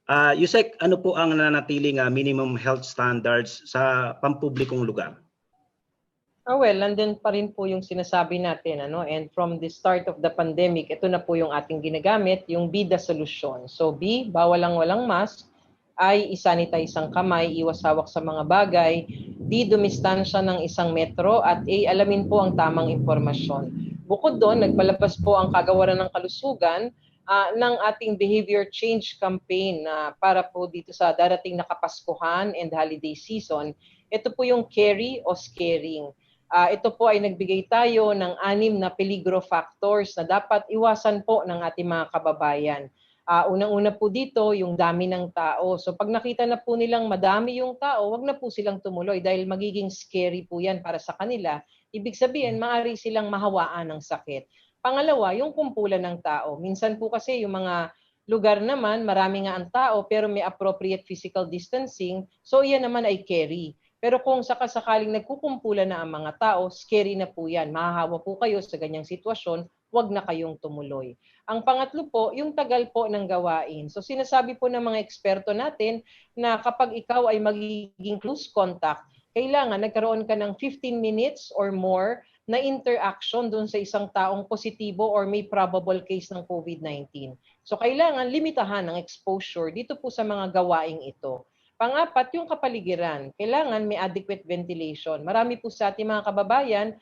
Yusek, ano po ang nanatiling minimum health standards sa pampublikong lugar? Well, nandun pa rin po yung sinasabi natin, ano? And from the start of the pandemic, ito na po yung ating ginagamit, yung B, the solution. So B, bawal lang walang mask. I, isanitize ang kamay, iwas hawak sa mga bagay. D, dumistansya ng 1 metro. At A, alamin po ang tamang impormasyon. Bukod doon, nagpalabas po ang Kagawaran ng Kalusugan ng ating behavior change campaign para po dito sa darating na Kapaskuhan and holiday season. Ito po yung carry o scaring. Ito po ay nagbigay tayo ng 6 na peligro factors na dapat iwasan po ng ating mga kababayan. Unang-una po dito, yung dami ng tao. So pag nakita na po nilang madami yung tao, wag na po silang tumuloy dahil magiging scary po yan para sa kanila. Ibig sabihin, maaari silang mahawaan ng sakit. Pangalawa, yung kumpulan ng tao. Minsan po kasi yung mga lugar naman, marami nga ang tao pero may appropriate physical distancing, so yan naman ay carry. Pero kung sakasakaling nagkukumpulan na ang mga tao, scary na po yan. Mahahawa po kayo sa ganyang sitwasyon, wag na kayong tumuloy. Ang pangatlo po, yung tagal po ng gawain. So sinasabi po ng mga eksperto natin na kapag ikaw ay magiging close contact, kailangan nagkaroon ka ng 15 minutes or more na interaction doon sa isang taong positibo or may probable case ng COVID-19. So kailangan limitahan ang exposure dito po sa mga gawaing ito. Pang-apat, yung kapaligiran. Kailangan may adequate ventilation. Marami po sa ating mga kababayan,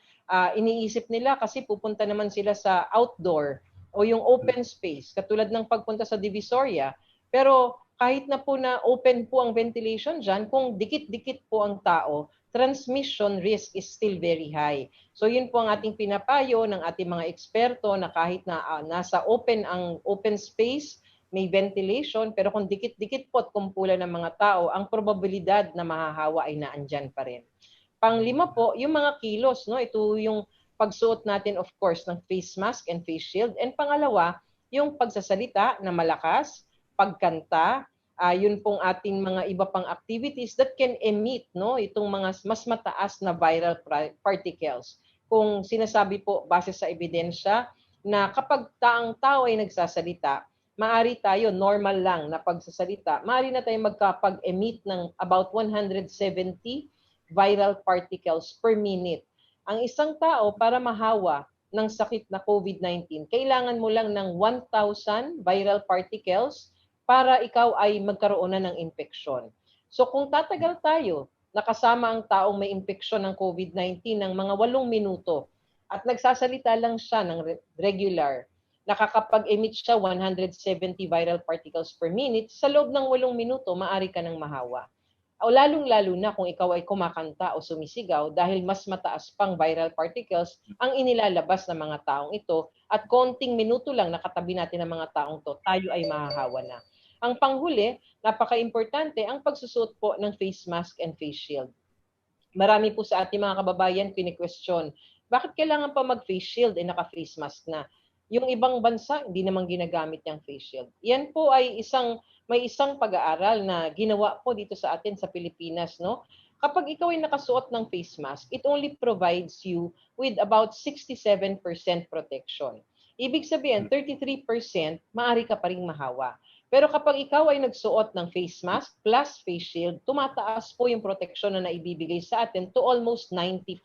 iniisip nila kasi pupunta naman sila sa outdoor o yung open space, katulad ng pagpunta sa Divisoria. Pero kahit na po na open po ang ventilation dyan, kung dikit-dikit po ang tao, transmission risk is still very high. So yun po ang ating pinapayo ng ating mga eksperto na kahit na nasa ang open space, may ventilation, pero kung dikit-dikit po at kumpulan ng mga tao, ang probabilidad na mahahawa ay naandyan pa rin. Panglima po, yung mga kilos, no? Ito yung pagsuot natin, of course, ng face mask and face shield. And pangalawa, yung pagsasalita na malakas, pagkanta, yun pong ating mga iba pang activities that can emit, no? Itong mga mas mataas na viral particles. Kung sinasabi po, base sa ebidensya, na kapag ang tao ay nagsasalita, maari tayo, normal lang na pagsasalita, maari na tayo magkapag-emit ng about 170 viral particles per minute. Ang isang tao, para mahawa ng sakit na COVID-19, kailangan mo lang ng 1,000 viral particles para ikaw ay magkaroon na ng infeksyon. So kung tatagal tayo, nakasama ang taong may infeksyon ng COVID-19 ng mga 8 minuto at nagsasalita lang siya ng regular, nakakapag-emit siya 170 viral particles per minute, sa loob ng 8 minuto, maaari ka ng mahawa. O lalong-lalo na kung ikaw ay kumakanta o sumisigaw dahil mas mataas pang viral particles ang inilalabas ng mga taong ito at konting minuto lang nakatabi natin ng mga taong to, tayo ay mahahawa na. Ang panghuli, napaka-importante ang pagsusuot po ng face mask and face shield. Marami po sa ating mga kababayan pini-question, bakit kailangan pa mag-face shield naka-face mask na? Yung ibang bansa, hindi naman ginagamit yung face shield. Yan po ay may isang pag-aaral na ginawa po dito sa atin sa Pilipinas, no? Kapag ikaw ay nakasuot ng face mask, it only provides you with about 67% protection. Ibig sabihin, 33% maaari ka pa ring mahawa. Pero kapag ikaw ay nagsuot ng face mask plus face shield, tumataas po yung protection na naibibigay sa atin to almost 90%.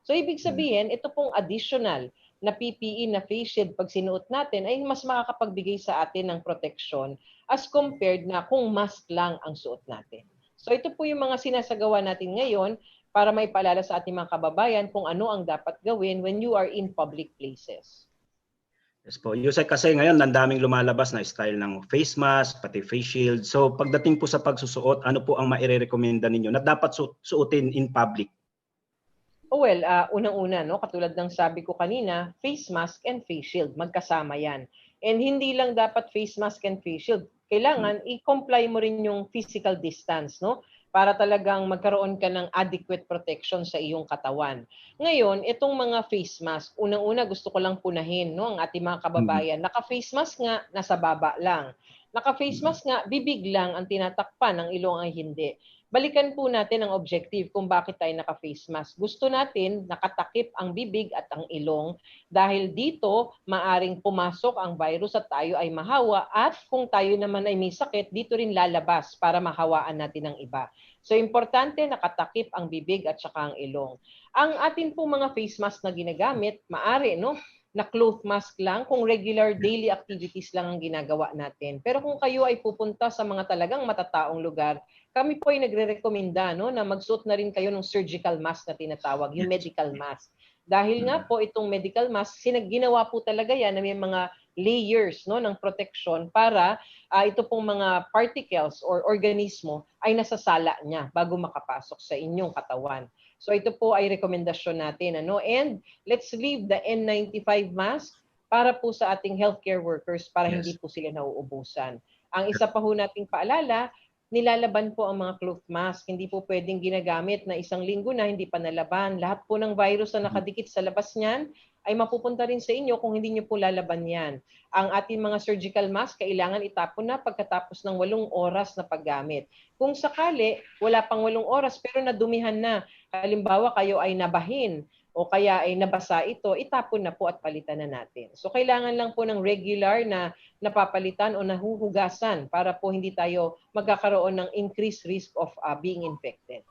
So ibig sabihin, ito pong additional na PPE na face shield pag sinuot natin ay mas makakapagbigay sa atin ng protection as compared na kung mask lang ang suot natin. So ito po yung mga sinasagawa natin ngayon para maipaalala sa ating mga kababayan kung ano ang dapat gawin when you are in public places. Yes po. Yusek, kasi ngayon ang daming lumalabas na style ng face mask, pati face shield. So pagdating po sa pagsusuot, ano po ang mairerekomenda ninyo na dapat suotin in public? Well, unang-una, no, katulad ng sabi ko kanina, face mask and face shield, magkasama yan. And hindi lang dapat face mask and face shield. Kailangan i-comply mo rin yung physical distance, no? Para talagang magkaroon ka ng adequate protection sa iyong katawan. Ngayon, itong mga face mask, unang-una gusto ko lang punahin, no, ang ating mga kababayan. Naka-face mask nga, nasa baba lang. Naka-face mask nga, bibig lang ang tinatakpan, ang ilong ay hindi. Balikan po natin ang objective kung bakit tayo naka-face mask. Gusto natin nakatakip ang bibig at ang ilong dahil dito maaring pumasok ang virus at tayo ay mahawa at kung tayo naman ay may sakit, dito rin lalabas para mahawaan natin ang iba. So importante nakatakip ang bibig at saka ang ilong. Ang atin pong mga face mask na ginagamit, maari na cloth mask lang kung regular daily activities lang ang ginagawa natin. Pero kung kayo ay pupunta sa mga talagang matataong lugar, kami po ay nagre-recommenda na magsuot na rin kayo ng surgical mask na tinatawag, yung medical mask. Dahil nga po itong medical mask, ginawa po talaga yan na may mga layers ng protection para ito pong mga particles or organismo ay nasasala niya bago makapasok sa inyong katawan. So ito po ay rekomendasyon natin. And let's leave the N95 mask para po sa ating healthcare workers para hindi po sila nauubusan. Ang isa pa ho nating paalala, nilalaban po ang mga cloth mask. Hindi po pwedeng ginagamit na isang linggo na hindi pa nalaban. Lahat po ng virus na nakadikit sa labas niyan ay mapupunta rin sa inyo kung hindi niyo po lalaban yan. Ang ating mga surgical mask, kailangan itapon na pagkatapos ng 8 oras na paggamit. Kung sakali, wala pang 8 oras pero nadumihan na, halimbawa kayo ay nabahin o kaya ay nabasa ito, itapon na po at palitan na natin. So kailangan lang po ng regular na napapalitan o nahuhugasan para po hindi tayo magkakaroon ng increased risk of being infected.